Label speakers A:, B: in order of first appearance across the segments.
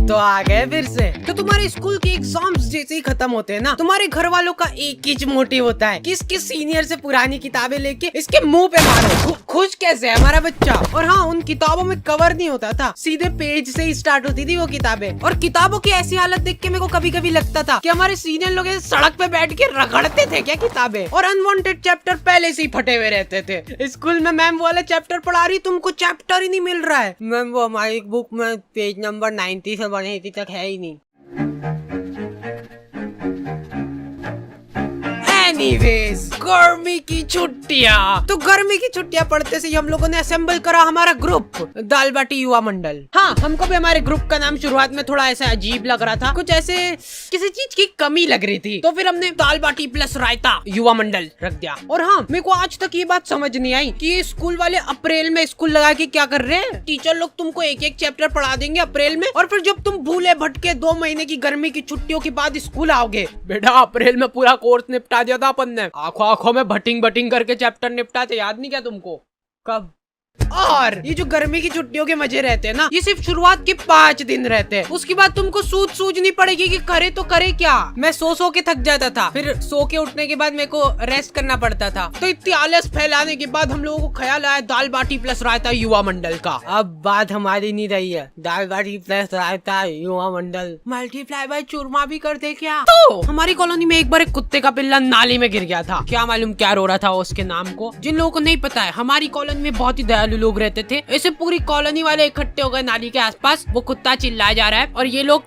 A: तो आ गए फिर से। तो तुम्हारे स्कूल के एग्जाम्स जैसे ही खत्म होते हैं ना, तुम्हारे घर वालों का एक ही मोटिव होता है कि इसके सीनियर से पुरानी किताबें लेके इसके मुंह पे मारो। खुश कैसे है हमारा बच्चा। और हाँ, उन किताबों में कवर नहीं होता था, सीधे पेज से ही स्टार्ट होती थी वो किताबें। और किताबों की ऐसी हालत देख के मेरे को कभी कभी लगता था कि हमारे सीनियर लोग सड़क पे बैठ के रगड़ते थे क्या किताबें। और अनवांटेड चैप्टर पहले से ही फटे हुए रहते थे। स्कूल में मैम वाला चैप्टर पढ़ा रही, तुमको चैप्टर ही नहीं मिल रहा है। मैम वो हमारी बुक में पेज नंबर 90 से बढ़े तक है ही नहीं। एनीवेज, गर्मी की छुट्टियाँ। तो गर्मी की छुट्टियाँ पढ़ते से हम लोगों ने असेंबल करा हमारा ग्रुप, दाल बाटी युवा मंडल। हाँ, हमको भी हमारे ग्रुप का नाम शुरुआत में थोड़ा ऐसा अजीब लग रहा था, कुछ ऐसे किसी चीज की कमी लग रही थी। तो फिर हमने दाल बाटी प्लस रायता युवा मंडल रख दिया। और हाँ, मेरे को आज तक ये बात समझ नहीं आई कि ये स्कूल वाले अप्रैल में स्कूल लगा के क्या कर रहे हैं। टीचर लोग तुमको एक एक चैप्टर पढ़ा देंगे अप्रैल में, और फिर जब तुम भूले भटके 2 महीने की गर्मी की छुट्टियों के बाद स्कूल आओगे, बेटा अप्रैल में पूरा कोर्स निपटा दिया था अपन ने, आंखों आंखों में भटिंग भटिंग करके चैप्टर निपटाते, याद नहीं क्या तुमको? कब? और ये जो गर्मी की छुट्टियों के मजे रहते हैं ना, ये सिर्फ शुरुआत के 5 दिन रहते हैं। उसके बाद तुमको सूझ नहीं पड़ेगी कि करे तो करे क्या। मैं सो के थक जाता था, फिर सो के उठने के बाद मेरे को रेस्ट करना पड़ता था। तो इतनी आलस फैलाने के बाद हम लोगों को ख्याल आया दाल बाटी प्लस रायता युवा मंडल का। अब बात हमारी नहीं रही है, दाल बाटी प्लस रायता युवा मंडल मल्टीप्लाई बाय चूरमा भी कर दे क्या? तो हमारी कॉलोनी में एक बार एक कुत्ते का पिल्ला नाली में गिर गया था। क्या मालूम क्या रो रहा था उसके नाम को। जिन लोगों को नहीं पता है, हमारी कॉलोनी में बहुत ही दयालु लोग रहते थे। ऐसे पूरी कॉलोनी वाले इकट्ठे हो गए नाली के आसपास। वो कुत्ता चिल्लाया जा रहा है और ये लोग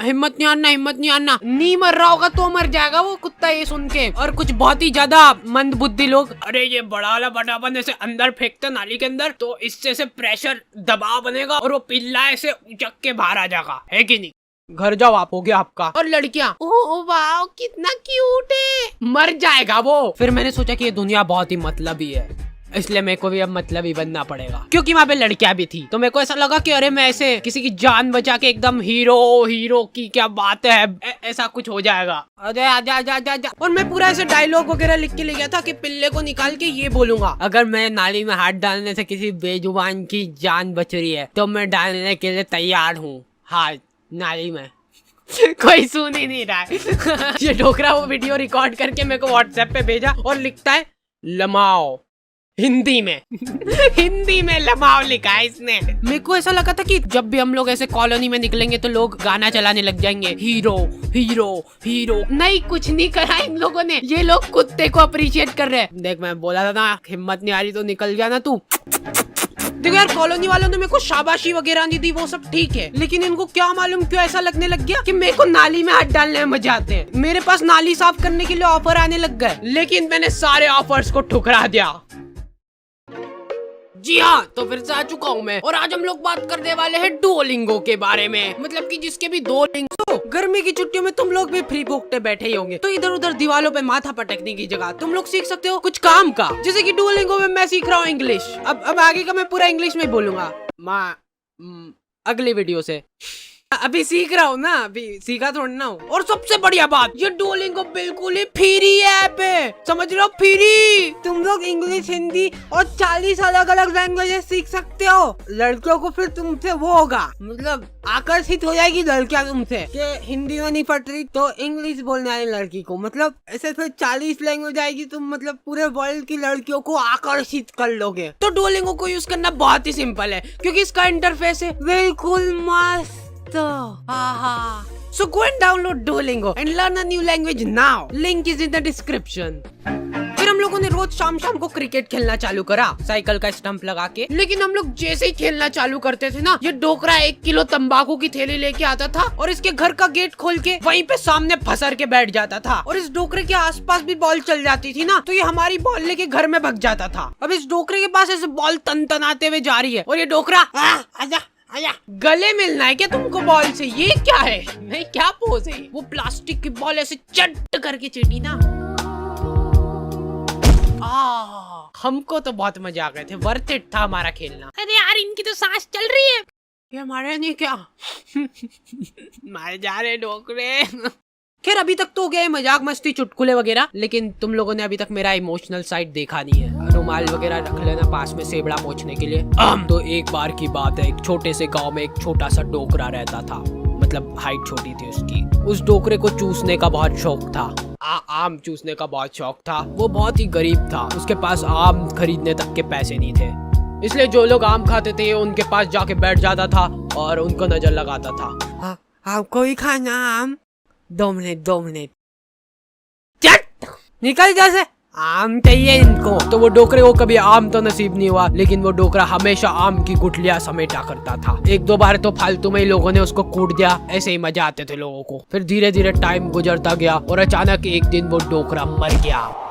A: हिम्मत नहीं आना, नहीं मर रहा होगा तो मर जाएगा वो कुत्ता ये सुन के। और कुछ बहुत ही ज्यादा मंद बुद्धि लोग, अरे ये बड़ा वाला बटापन ऐसे अंदर फेंकते नाली के अंदर, तो इससे से प्रेशर दबाव बनेगा और वो पिल्ला ऐसे उचक के बाहर आ जाएगा, है कि नहीं? घर जाओ, आप हो गया आपका। और लड़कियां, ओह वाह कितना क्यूट है, मर जाएगा वो। फिर मैंने सोचा कि ये दुनिया बहुत ही मतलबी है, इसलिए मेरे को भी अब मतलबी बनना पड़ेगा, क्योंकि वहाँ पे लड़कियां भी थी। तो मेरे को ऐसा लगा कि अरे मैं ऐसे किसी की जान बचा के एकदम हीरो की क्या बात है, ऐसा कुछ हो जाएगा। अरे आजा। और मैं पूरा ऐसे डायलॉग वगैरह लिख के ले गया था कि पिल्ले को निकाल के ये बोलूंगा, अगर मैं नाली में हाथ डालने से किसी बेजुबान की जान बच रही है तो मैं डालने के लिए तैयार हूँ हाथ नाली में। कोई सुन ही नहीं रहा है। ये डोकरा वो वीडियो रिकॉर्ड करके मेरे को व्हाट्सएप पे भेजा और लिखता है लमाओ हिंदी में लमाओ लिखा है इसने। मेरे को ऐसा लगा था कि जब भी हम लोग ऐसे कॉलोनी में निकलेंगे तो लोग गाना चलाने लग जाएंगे, हीरो। नहीं, कुछ नहीं करा इन लोगों ने, ये लोग कुत्ते को अप्रिशिएट कर रहे हैं। देख मैं बोला था ना, हिम्मत नहीं आ रही तो निकल गया ना तू। देखो यार, कॉलोनी वालों ने मेरे को शाबाशी वगैरह नहीं दी, वो सब ठीक है, लेकिन इनको क्या मालूम क्यों ऐसा लगने लग गया कि मेरे को नाली में हाथ डालने में मजा आते हैं। मेरे पास नाली साफ करने के लिए ऑफर आने लग गए, लेकिन मैंने सारे ऑफर्स को ठुकरा दिया। जी हाँ, तो फिर से आ चुका हूँ मैं, और आज हम लोग बात करने वाले हैं डुओलिंगो के बारे में। मतलब कि जिसके भी 2 लिंग। गर्मी की छुट्टियों में तुम लोग भी फ्री भोगते बैठे ही होंगे, तो इधर उधर दीवारों पे माथा पटकने की जगह तुम लोग सीख सकते हो कुछ काम का। जैसे कि डुओलिंगो में मैं सीख रहा हूँ इंग्लिश। अब आगे का मैं पूरा इंग्लिश में बोलूंगा अगली वीडियो से। अभी सीख रहा हूँ ना, अभी सीखा थोड़ा ना हूँ। और सबसे बढ़िया बात, ये डुओलिंगो बिल्कुल ही फ्री ऐप है, समझ लो फ्री। तुम लोग इंग्लिश, हिंदी और 40 अलग अलग लैंग्वेजेस सीख सकते हो। लड़कियों को फिर तुमसे वो होगा, मतलब आकर्षित हो जाएगी लड़कियां तुमसे कि हिंदी में नहीं पढ़ रही तो इंग्लिश बोलने वाली लड़की को, मतलब ऐसे फिर 40 लैंग्वेज आएगी, तुम मतलब पूरे वर्ल्ड की लड़कियों को आकर्षित कर लोगे। तो डुओलिंगो को यूज करना बहुत ही सिंपल है, क्योंकि इसका इंटरफेस है बिल्कुल मस्त। So go and download Duolingo and learn a new language now. Link is in the description. फिर हम लोगों ने रोज शाम को क्रिकेट खेलना चालू करा, साइकिल का स्टंप लगा के। लेकिन हम लोग जैसे ही खेलना चालू करते थे ना, ये डोकरा 1 किलो तंबाकू की थैली लेके आता था और इसके घर का गेट खोल के वहीं पे सामने फंसर के बैठ जाता था। और इस डोकरे के आसपास भी बॉल चल जाती थी ना, तो ये हमारी बॉल लेके घर में भग जाता था। अब इस डोकरे के पास ऐसे बॉल तनतनाते हुए जा रही है और ये डोकरा आजा गले मिलना है क्या तुमको बॉल से? ये क्या है, नहीं क्या पोज है? वो प्लास्टिक की बॉल ऐसे चट करके चीटी ना। हमको तो बहुत मजा आ गए थे, वर्थ इट था हमारा खेलना। अरे यार, इनकी तो सांस चल रही है, ये हमारे नहीं क्या? मारे जा रहे डोकरे। खैर अभी तक तो हो गया है मजाक मस्ती चुटकुले वगैरह, लेकिन तुम लोगों ने अभी तक मेरा इमोशनल साइड देखा नहीं है। रुमाल वगैरह रख लेना पास में सेबड़ा पोंछने के लिए। तो एक बार की बात है, एक छोटे से गांव में एक छोटा सा डोकरा रहता था, मतलब हाइट छोटी थी उसकी। उस डोकरे को चूसने का बहुत शौक था, आम चूसने का बहुत शौक था। वो बहुत ही गरीब था, उसके पास आम खरीदने तक के पैसे नहीं थे, इसलिए जो लोग आम खाते थे उनके पास जाके बैठ जाता था और उनको नजर लगाता था। आपको ही खाना आम? 2 मिनट चट निकल जैसे, आम चाहिए इनको। तो वो डोकरे को कभी आम तो नसीब नहीं हुआ, लेकिन वो डोकरा हमेशा आम की गुठलियां समेटा करता था। 1-2 बार तो फालतू में ही लोगों ने उसको कूट दिया, ऐसे ही मजा आते थे लोगों को। फिर धीरे धीरे टाइम गुजरता गया और अचानक एक दिन वो डोकरा मर गया।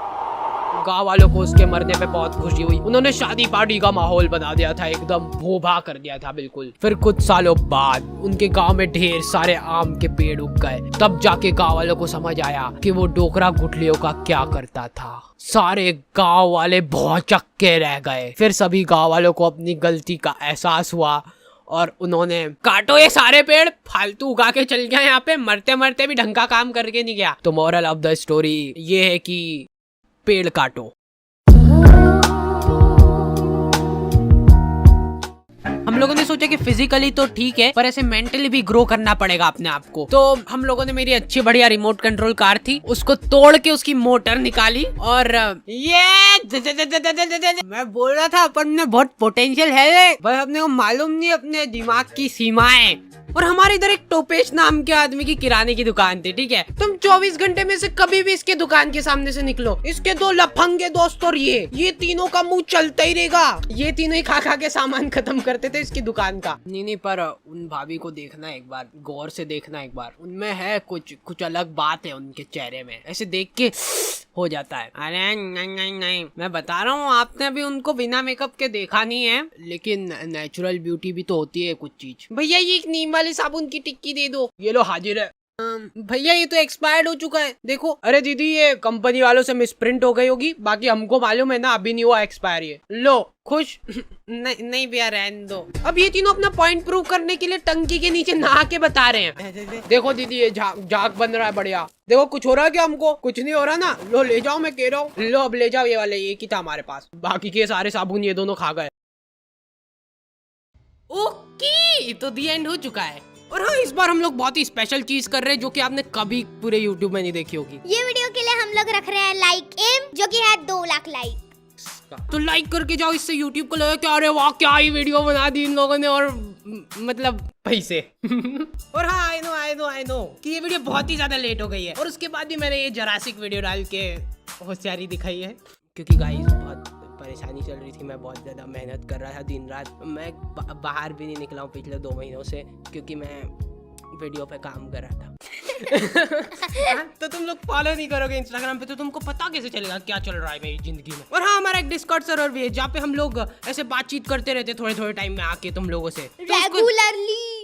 A: गाँव वालों को उसके मरने पे बहुत खुशी हुई, उन्होंने शादी पार्टी का माहौल बना दिया था, एकदम भोभा कर दिया था बिल्कुल। फिर कुछ सालों बाद उनके गांव में ढेर सारे आम के पेड़ उग गए। तब जाके गांव वालों को समझ आया कि वो डोकरा गुठलियों का क्या करता था। सारे गांव वाले बहुत चक्के रह गए। फिर सभी गांव वालों को अपनी गलती का एहसास हुआ और उन्होंने काटो ये सारे पेड़, फालतू उगा के चल गया यहाँ पे, मरते मरते भी ढंग का काम करके नहीं गया। तो मोरल ऑफ द स्टोरी ये है कि पेड़ काटो। हम लोगों ने सोचा कि फिजिकली तो ठीक है, पर ऐसे मेंटली भी ग्रो करना पड़ेगा अपने आप को। तो हम लोगों ने मेरी अच्छी बढ़िया रिमोट कंट्रोल कार थी, उसको तोड़ के उसकी मोटर निकाली और ये मैं बोल रहा था अपन में बहुत पोटेंशियल है, पर अपने को मालूम नहीं अपने दिमाग की सीमाएं। और हमारे इधर एक टोपेश नाम के आदमी की किराने की दुकान थी, ठीक है। तुम 24 घंटे में से कभी भी इसके दुकान के सामने से निकलो, इसके 2 लफंगे दोस्त और ये तीनों का मुंह चलता ही रहेगा। ये तीनों ही खा के सामान खत्म करते थे इसकी दुकान का। नहीं पर उन भाभी को देखना एक बार, गौर से देखना एक बार, उनमें है कुछ अलग बात है उनके चेहरे में, ऐसे देख के हो जाता है। अरे नहीं मैं बता रहा हूँ, आपने अभी उनको बिना मेकअप के देखा नहीं है, लेकिन नेचुरल ब्यूटी भी तो होती है कुछ चीज। भैया ये एक नीम वाली साबुन की टिक्की दे दो। ये लो हाजिर है। भैया ये तो एक्सपायर्ड हो चुका है, देखो। अरे दीदी ये कंपनी वालों से मिसप्रिंट हो गई होगी, बाकी हमको मालूम है ना अभी नहीं हुआ एक्सपायर। ये लो खुश। नहीं भैया रहने दो। अब ये तीनों अपना पॉइंट प्रूव करने के लिए टंकी के नीचे नहा के बता रहे हैं। देखो दीदी ये झाग बन रहा है बढ़िया। देखो कुछ हो रहा है क्या? हमको कुछ नहीं हो रहा ना। लो ले जाओ, मैं कह रहा हूँ, लो अब ले जाओ। ये वाले एक ही था हमारे पास, बाकी के सारे साबुन ये दोनों खा गए। ओके तो दी एंड हो चुका है। और हाँ, इस बार हम लोग बहुत ही स्पेशल चीज कर रहे हैं जो कि आपने कभी पूरे YouTube में नहीं देखी होगी।
B: ये वीडियो के लिए हम लोग रख रहे हैं लाइक एम, जो कि है 2 लाख लाइक।
A: तो लाइक करके जाओ, इससे YouTube को लगे कि अरे वाह क्या ही वीडियो बना दी इन लोगों ने, और मतलब पैसे। और हाँ आई नो कि ये वीडियो बहुत ही ज्यादा लेट हो गई है, और उसके बाद भी मैंने ये जरासिक वीडियो डाल के होशियारी दिखाई है, क्योंकि गाइस बहुत परेशानी चल रही थी। मैं बहुत ज़्यादा मेहनत कर रहा था दिन रात। मैं बाहर भी नहीं निकला हूँ पिछले 2 महीनों से, क्योंकि मैं वीडियो पे काम कर रहा था। तो तुम लोग फॉलो नहीं करोगे इंस्टाग्राम पे, तो तुमको पता कैसे चलेगा क्या चल रहा है मेरी जिंदगी में। और हाँ, हमारा एक डिस्कॉर्ड सर्वर भी है जहाँ पे हम लोग ऐसे बातचीत करते रहते थोड़े टाइम में आके तुम लोगों से,
B: रेगुलरली।